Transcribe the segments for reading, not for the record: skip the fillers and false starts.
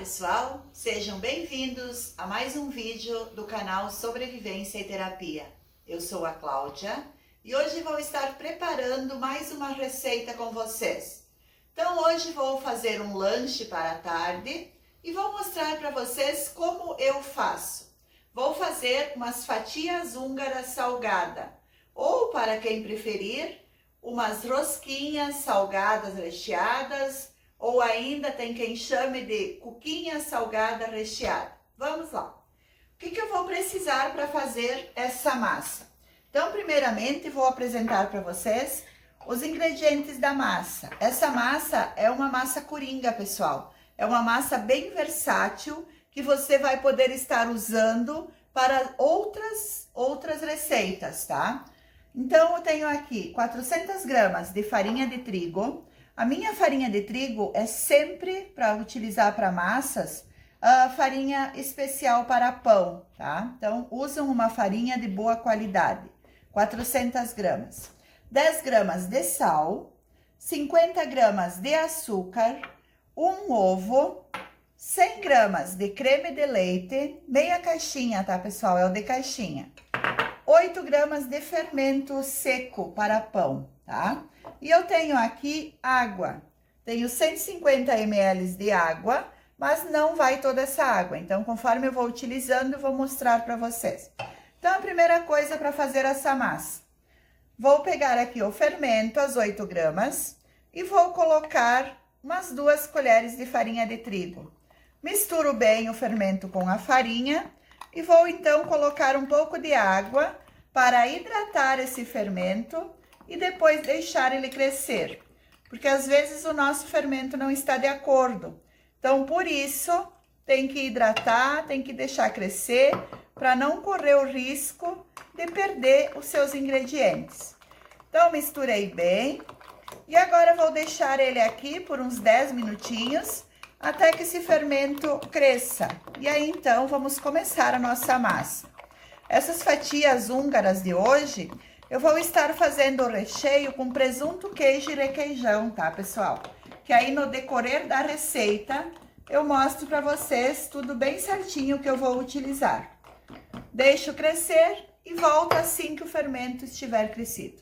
pessoal, sejam bem-vindos a mais um vídeo do canal Sobrevivência e Terapia. Eu sou a Cláudia e hoje vou estar preparando mais uma receita com vocês. Então hoje vou fazer um lanche para a tarde e vou mostrar para vocês como eu faço. Vou fazer umas fatias húngaras salgadas ou, para quem preferir, umas rosquinhas salgadas recheadas, ou ainda tem quem chame de cuquinha salgada recheada. Vamos lá. O que eu vou precisar para fazer essa massa? Então, primeiramente, vou apresentar para vocês os ingredientes da massa. Essa massa é uma massa coringa, pessoal. É uma massa bem versátil que você vai poder estar usando para outras receitas, tá? Então, eu tenho aqui 400 gramas de farinha de trigo. A minha farinha de trigo é sempre para utilizar para massas, farinha especial para pão, tá? Então, usam uma farinha de boa qualidade, 400 gramas. 10 gramas de sal, 50 gramas de açúcar, um ovo, 100 gramas de creme de leite, meia caixinha, tá, pessoal? É o de caixinha. 8 gramas de fermento seco para pão, tá? E eu tenho aqui água. Tenho 150 ml de água, mas não vai toda essa água. Então, conforme eu vou utilizando, eu vou mostrar para vocês. Então, a primeira coisa para fazer essa massa. Vou pegar aqui o fermento, as 8 gramas, e vou colocar umas 2 colheres de farinha de trigo. Misturo bem o fermento com a farinha e vou então colocar um pouco de água para hidratar esse fermento e depois deixar ele crescer, porque às vezes o nosso fermento não está de acordo. Então, por isso, tem que hidratar, tem que deixar crescer, para não correr o risco de perder os seus ingredientes. Então, misturei bem e agora vou deixar ele aqui por uns 10 minutinhos, até que esse fermento cresça. E aí, então, vamos começar a nossa massa. Essas fatias húngaras de hoje, eu vou estar fazendo o recheio com presunto, queijo e requeijão, tá, pessoal? Que aí no decorrer da receita, eu mostro para vocês tudo bem certinho que eu vou utilizar. Deixo crescer e volto assim que o fermento estiver crescido.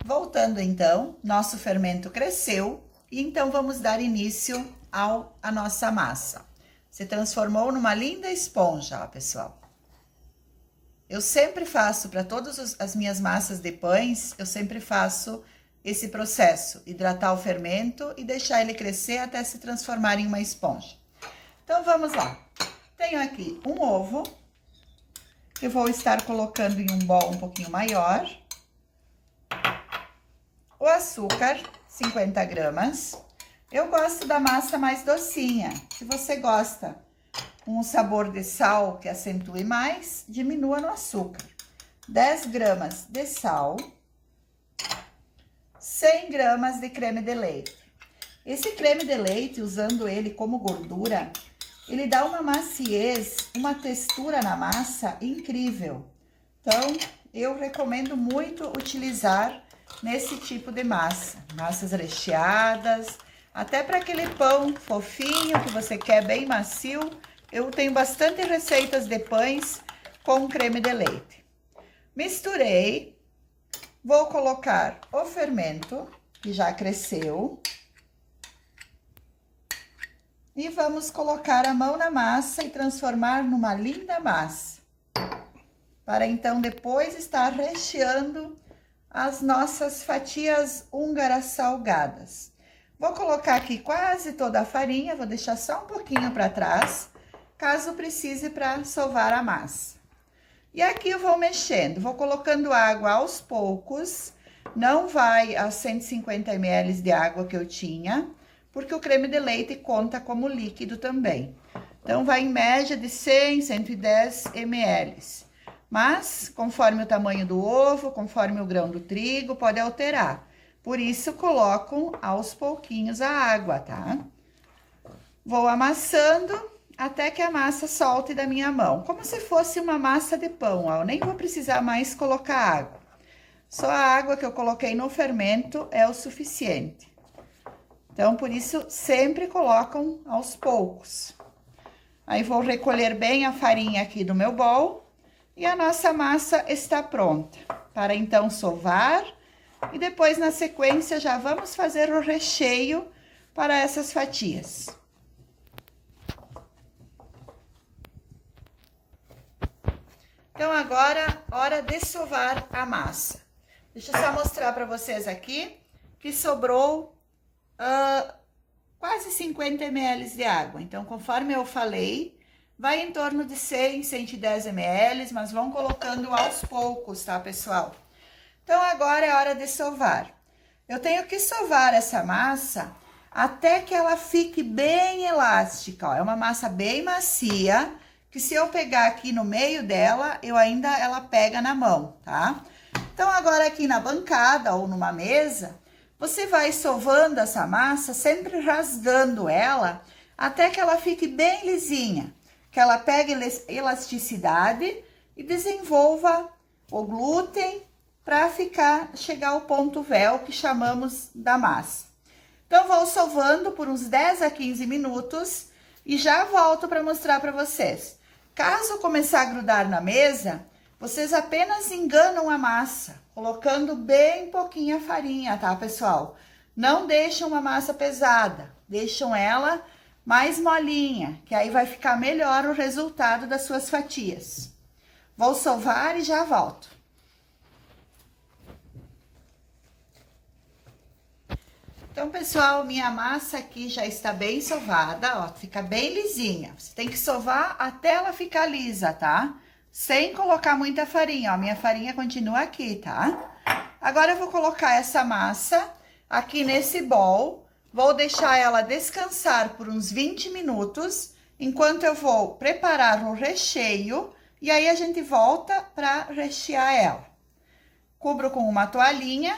Voltando então, nosso fermento cresceu e então vamos dar início à nossa massa. Se transformou numa linda esponja, ó, pessoal. Eu sempre faço, para todas as minhas massas de pães, eu sempre faço esse processo, hidratar o fermento e deixar ele crescer até se transformar em uma esponja. Então, vamos lá. Tenho aqui um ovo, que eu vou estar colocando em um bol um pouquinho maior. O açúcar, 50 gramas. Eu gosto da massa mais docinha. Se você gosta com um sabor de sal que acentue mais, diminua no açúcar. 10 gramas de sal. 100 gramas de creme de leite. Esse creme de leite, usando ele como gordura, ele dá uma maciez, uma textura na massa incrível. Então, eu recomendo muito utilizar nesse tipo de massa. Massas recheadas, até para aquele pão fofinho que você quer bem macio, eu tenho bastante receitas de pães com creme de leite. Misturei, vou colocar o fermento, que já cresceu, e vamos colocar a mão na massa e transformar numa linda massa, para então depois estar recheando as nossas fatias húngaras salgadas. Vou colocar aqui quase toda a farinha, vou deixar só um pouquinho para trás, caso precise para sovar a massa. E aqui eu vou mexendo, vou colocando água aos poucos, não vai aos 150 ml de água que eu tinha, porque o creme de leite conta como líquido também. Então, vai em média de 100, 110 ml. Mas, conforme o tamanho do ovo, conforme o grão do trigo, pode alterar. Por isso, coloco aos pouquinhos a água, tá? Vou amassando até que a massa solte da minha mão. Como se fosse uma massa de pão, ó. Eu nem vou precisar mais colocar água. Só a água que eu coloquei no fermento é o suficiente. Então, por isso, sempre colocam aos poucos. Aí, vou recolher bem a farinha aqui do meu bol. E a nossa massa está pronta. Para, então, sovar. E depois, na sequência, já vamos fazer o recheio para essas fatias. Então, agora, hora de sovar a massa. Deixa eu só mostrar para vocês aqui que sobrou quase 50 ml de água. Então, conforme eu falei, vai em torno de 100, 110 ml, mas vão colocando aos poucos, tá, pessoal? Então, agora é hora de sovar. Eu tenho que sovar essa massa até que ela fique bem elástica, ó. É uma massa bem macia, que se eu pegar aqui no meio dela, ela pega na mão, tá? Então, agora aqui na bancada ou numa mesa, você vai sovando essa massa, sempre rasgando ela, até que ela fique bem lisinha, que ela pegue elasticidade e desenvolva o glúten para chegar ao ponto véu que chamamos da massa. Então, vou sovando por uns 10 a 15 minutos e já volto para mostrar para vocês. Caso começar a grudar na mesa, vocês apenas enganam a massa, colocando bem pouquinha farinha, tá, pessoal? Não deixam uma massa pesada, deixam ela mais molinha, que aí vai ficar melhor o resultado das suas fatias. Vou sovar e já volto. Então, pessoal, minha massa aqui já está bem sovada, ó, fica bem lisinha. Você tem que sovar até ela ficar lisa, tá? Sem colocar muita farinha, ó, minha farinha continua aqui, tá? Agora, eu vou colocar essa massa aqui nesse bol, vou deixar ela descansar por uns 20 minutos, enquanto eu vou preparar o recheio, e aí a gente volta para rechear ela. Cubro com uma toalhinha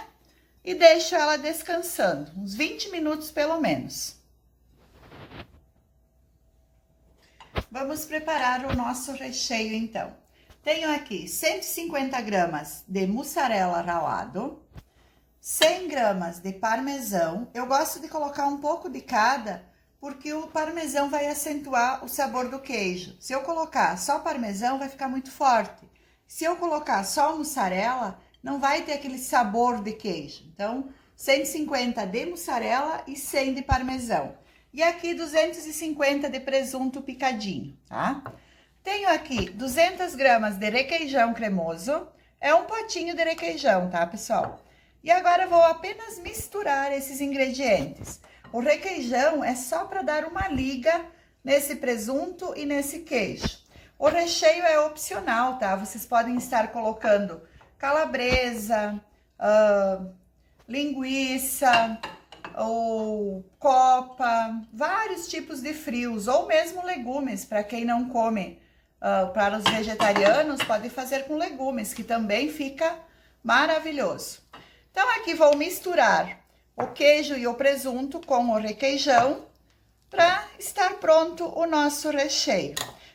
e deixo ela descansando, uns 20 minutos pelo menos. Vamos preparar o nosso recheio, então. Tenho aqui 150 gramas de mussarela ralado, 100 gramas de parmesão. Eu gosto de colocar um pouco de cada, porque o parmesão vai acentuar o sabor do queijo. Se eu colocar só parmesão, vai ficar muito forte. Se eu colocar só mussarela, não vai ter aquele sabor de queijo. Então, 150 de mussarela e 100 de parmesão. E aqui 250 de presunto picadinho, tá? Tenho aqui 200 gramas de requeijão cremoso. É um potinho de requeijão, tá, pessoal? E agora vou apenas misturar esses ingredientes. O requeijão é só para dar uma liga nesse presunto e nesse queijo. O recheio é opcional, tá? Vocês podem estar colocando calabresa, linguiça, ou copa, vários tipos de frios, ou mesmo legumes, para quem não come, para os vegetarianos, pode fazer com legumes, que também fica maravilhoso. Então, aqui vou misturar o queijo e o presunto com o requeijão, para estar pronto o nosso recheio.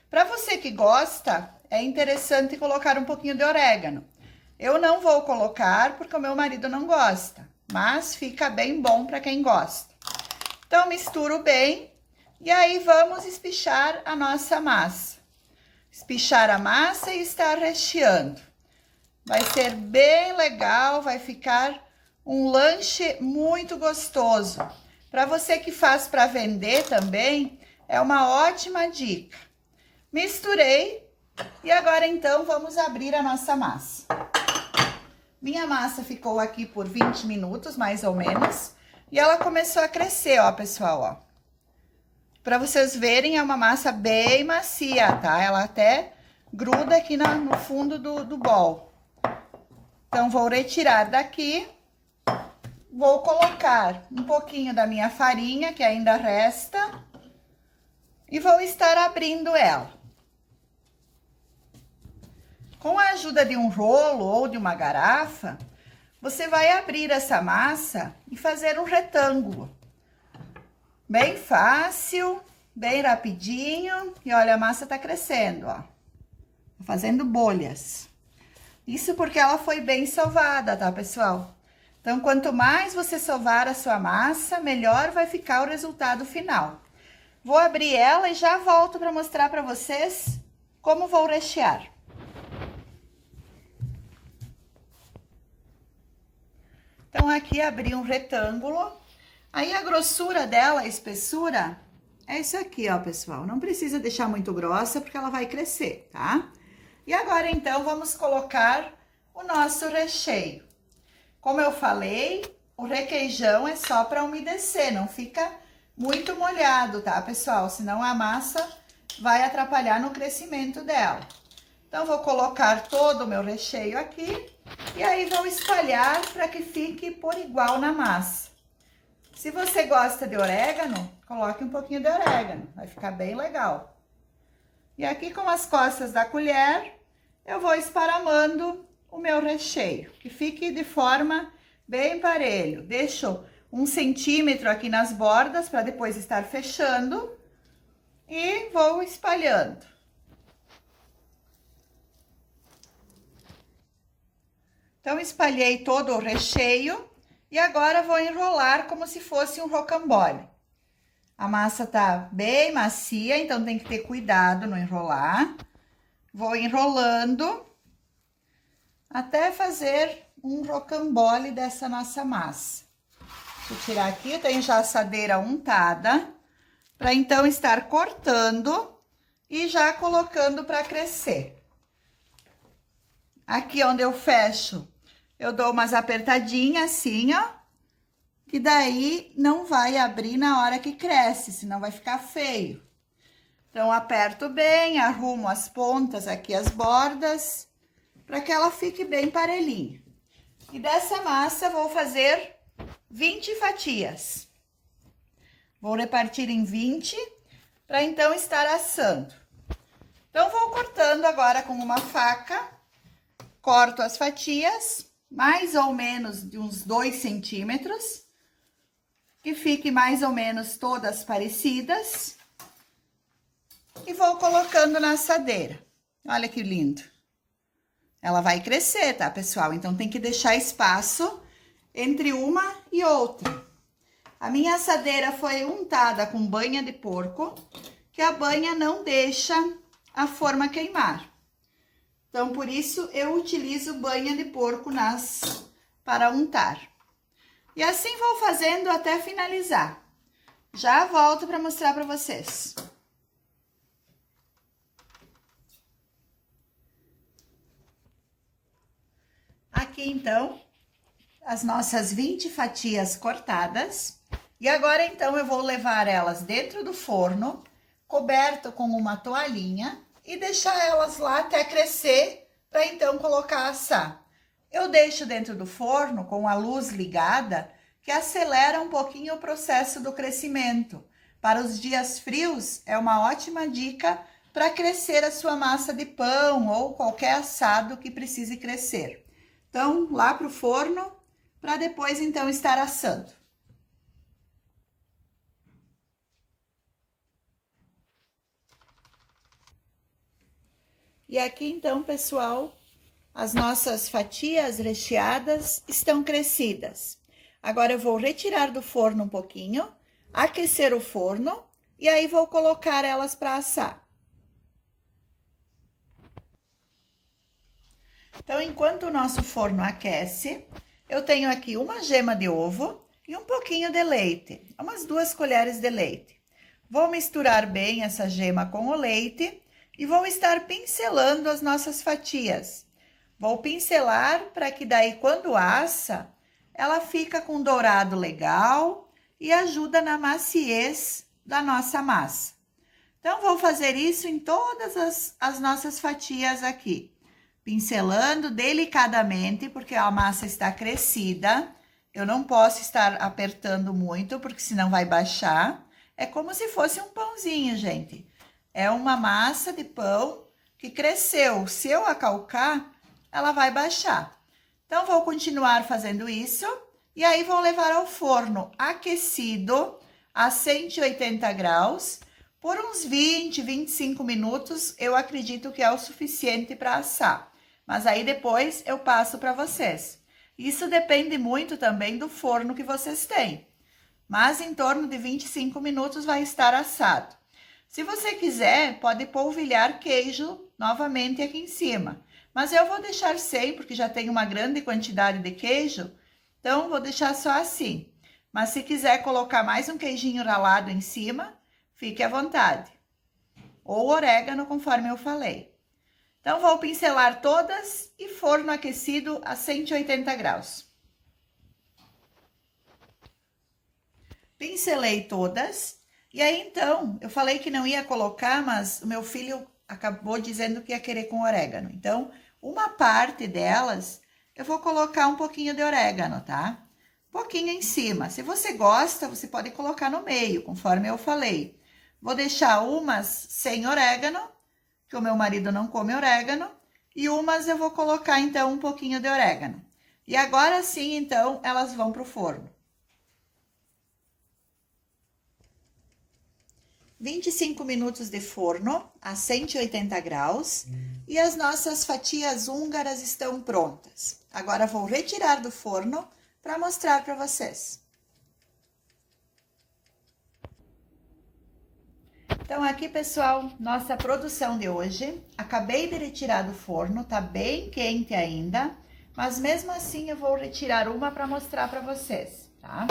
Para você que gosta, é interessante colocar um pouquinho de orégano. Eu não vou colocar porque o meu marido não gosta, mas fica bem bom para quem gosta. Então, misturo bem e aí vamos espichar a nossa massa. Espichar a massa e estar recheando. Vai ser bem legal, vai ficar um lanche muito gostoso. Para você que faz para vender também, é uma ótima dica. Misturei e agora então vamos abrir a nossa massa. Minha massa ficou aqui por 20 minutos, mais ou menos, e ela começou a crescer, ó, pessoal, ó. Pra vocês verem, é uma massa bem macia, tá? Ela até gruda aqui no fundo do bol. Então, vou retirar daqui, vou colocar um pouquinho da minha farinha, que ainda resta, e vou estar abrindo ela. Com a ajuda de um rolo ou de uma garrafa, você vai abrir essa massa e fazer um retângulo. Bem fácil, bem rapidinho. E olha, a massa tá crescendo, ó. Fazendo bolhas. Isso porque ela foi bem sovada, tá, pessoal? Então, quanto mais você sovar a sua massa, melhor vai ficar o resultado final. Vou abrir ela e já volto para mostrar para vocês como vou rechear. Então, aqui abri um retângulo. Aí, a grossura dela, a espessura, é isso aqui, ó, pessoal. Não precisa deixar muito grossa, porque ela vai crescer, tá? E agora, então, vamos colocar o nosso recheio. Como eu falei, o requeijão é só para umedecer, não fica muito molhado, tá, pessoal? Senão a massa vai atrapalhar no crescimento dela. Então, vou colocar todo o meu recheio aqui e aí vou espalhar para que fique por igual na massa. Se você gosta de orégano, coloque um pouquinho de orégano, vai ficar bem legal. E aqui com as costas da colher, eu vou esparramando o meu recheio, que fique de forma bem parelho. Deixo 1 centímetro aqui nas bordas, para depois estar fechando, e vou espalhando. Então, espalhei todo o recheio. E agora vou enrolar como se fosse um rocambole. A massa tá bem macia, então tem que ter cuidado no enrolar. Vou enrolando até fazer um rocambole dessa nossa massa. Deixa eu tirar aqui, eu tenho já a assadeira untada, para então estar cortando e já colocando para crescer. Aqui onde eu fecho, eu dou umas apertadinhas assim, ó, que daí não vai abrir na hora que cresce, senão vai ficar feio. Então, aperto bem, arrumo as pontas aqui, as bordas, para que ela fique bem parelhinha. E dessa massa, vou fazer 20 fatias. Vou repartir em 20, para então estar assando. Então, vou cortando agora com uma faca, corto as fatias, mais ou menos de uns 2 centímetros, que fique mais ou menos todas parecidas. E vou colocando na assadeira. Olha que lindo. Ela vai crescer, tá, pessoal? Então, tem que deixar espaço entre uma e outra. A minha assadeira foi untada com banha de porco, que a banha não deixa a forma queimar. Então, por isso, eu utilizo banha de porco para untar. E assim vou fazendo até finalizar. Já volto para mostrar para vocês. Aqui, então, as nossas 20 fatias cortadas. E agora, então, eu vou levar elas dentro do forno, coberto com uma toalhinha, e deixar elas lá até crescer, para então colocar a assar. Eu deixo dentro do forno com a luz ligada, que acelera um pouquinho o processo do crescimento. Para os dias frios, é uma ótima dica para crescer a sua massa de pão ou qualquer assado que precise crescer. Então, lá para o forno, para depois então estar assando. E aqui, então, pessoal, as nossas fatias recheadas estão crescidas. Agora, eu vou retirar do forno um pouquinho, aquecer o forno, e aí vou colocar elas para assar. Então, enquanto o nosso forno aquece, eu tenho aqui uma gema de ovo e um pouquinho de leite, umas 2 colheres de leite. Vou misturar bem essa gema com o leite e vou estar pincelando as nossas fatias. Vou pincelar para que daí, quando assa, ela fica com dourado legal e ajuda na maciez da nossa massa. Então, vou fazer isso em todas as nossas fatias aqui. Pincelando delicadamente, porque a massa está crescida. Eu não posso estar apertando muito, porque senão vai baixar. É como se fosse um pãozinho, gente. É uma massa de pão que cresceu. Se eu acalcar, ela vai baixar. Então, vou continuar fazendo isso. E aí, vou levar ao forno aquecido a 180 graus. Por uns 20, 25 minutos, eu acredito que é o suficiente para assar. mas aí depois eu passo para vocês. Isso depende muito também do forno que vocês têm, mas em torno de 25 minutos vai estar assado. Se você quiser, pode polvilhar queijo novamente aqui em cima, mas eu vou deixar sem, porque já tem uma grande quantidade de queijo, então vou deixar só assim. Mas se quiser colocar mais um queijinho ralado em cima, fique à vontade. Ou orégano, conforme eu falei. Então, vou pincelar todas e forno aquecido a 180 graus. Pincelei todas. E aí, então, eu falei que não ia colocar, mas o meu filho acabou dizendo que ia querer com orégano. Então, uma parte delas, eu vou colocar um pouquinho de orégano, tá? Pouquinho em cima. Se você gosta, você pode colocar no meio, conforme eu falei. Vou deixar umas sem orégano, que o meu marido não come orégano, e umas eu vou colocar, então, um pouquinho de orégano. E agora sim, então, elas vão pro forno. 25 minutos de forno a 180 graus e as nossas fatias húngaras estão prontas. Agora vou retirar do forno para mostrar para vocês. Então, aqui, pessoal, nossa produção de hoje. Acabei de retirar do forno, tá bem quente ainda, mas mesmo assim eu vou retirar uma para mostrar para vocês, tá?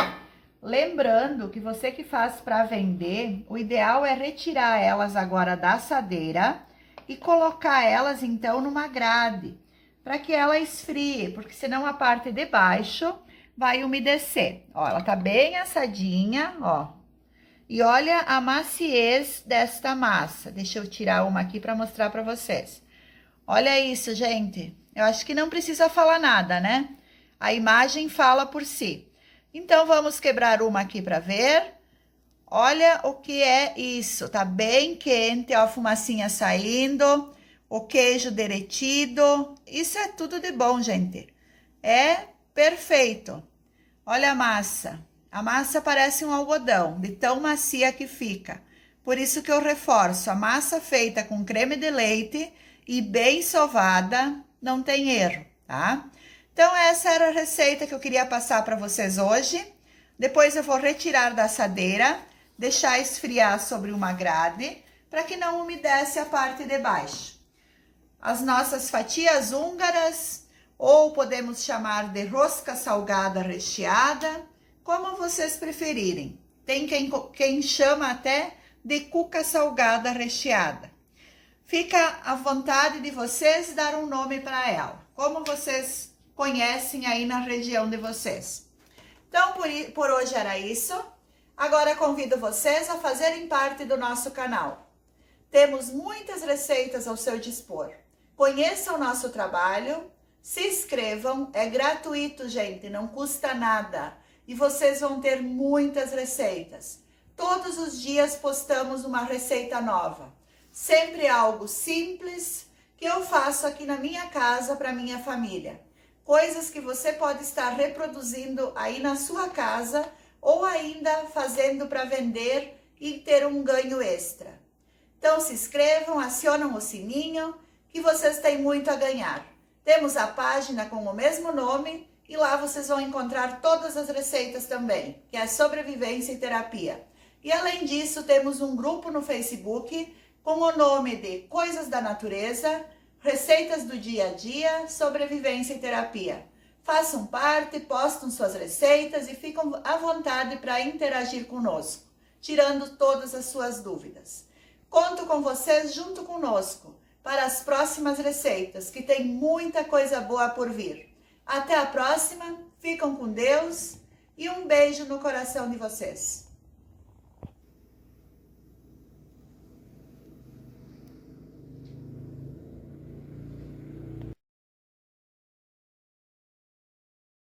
Lembrando que você que faz para vender, o ideal é retirar elas agora da assadeira e colocar elas, então, numa grade, para que ela esfrie, porque senão a parte de baixo vai umedecer. Ó, ela tá bem assadinha, ó. E olha a maciez desta massa. Deixa eu tirar uma aqui para mostrar para vocês. Olha isso, gente. Eu acho que não precisa falar nada, né? A imagem fala por si. Então, vamos quebrar uma aqui para ver. Olha o que é isso. Tá bem quente, ó, a fumacinha saindo, o queijo derretido. Isso é tudo de bom, gente. É perfeito. Olha a massa. A massa parece um algodão, de tão macia que fica. Por isso que eu reforço, a massa feita com creme de leite e bem sovada, não tem erro, tá? Então, essa era a receita que eu queria passar para vocês hoje. Depois eu vou retirar da assadeira, deixar esfriar sobre uma grade, para que não umedece a parte de baixo. As nossas fatias húngaras, ou podemos chamar de rosca salgada recheada, como vocês preferirem. Tem quem chama até de cuca salgada recheada. Fica à vontade de vocês dar um nome para ela, como vocês conhecem aí na região de vocês. Então, por hoje era isso. Agora convido vocês a fazerem parte do nosso canal. Temos muitas receitas ao seu dispor. Conheçam o nosso trabalho, se inscrevam, é gratuito, gente, não custa nada. E vocês vão ter muitas receitas. Todos os dias postamos uma receita nova. Sempre algo simples que eu faço aqui na minha casa para minha família. Coisas que você pode estar reproduzindo aí na sua casa ou ainda fazendo para vender e ter um ganho extra. Então se inscrevam, acionam o sininho que vocês têm muito a ganhar. Temos a página com o mesmo nome e lá vocês vão encontrar todas as receitas também, que é Sobrevivência e Terapia. E além disso, temos um grupo no Facebook com o nome de Coisas da Natureza, Receitas do Dia a Dia, Sobrevivência e Terapia. Façam parte, postam suas receitas e ficam à vontade para interagir conosco, tirando todas as suas dúvidas. Conto com vocês junto conosco para as próximas receitas, que tem muita coisa boa por vir. Até a próxima, ficam com Deus e um beijo no coração de vocês.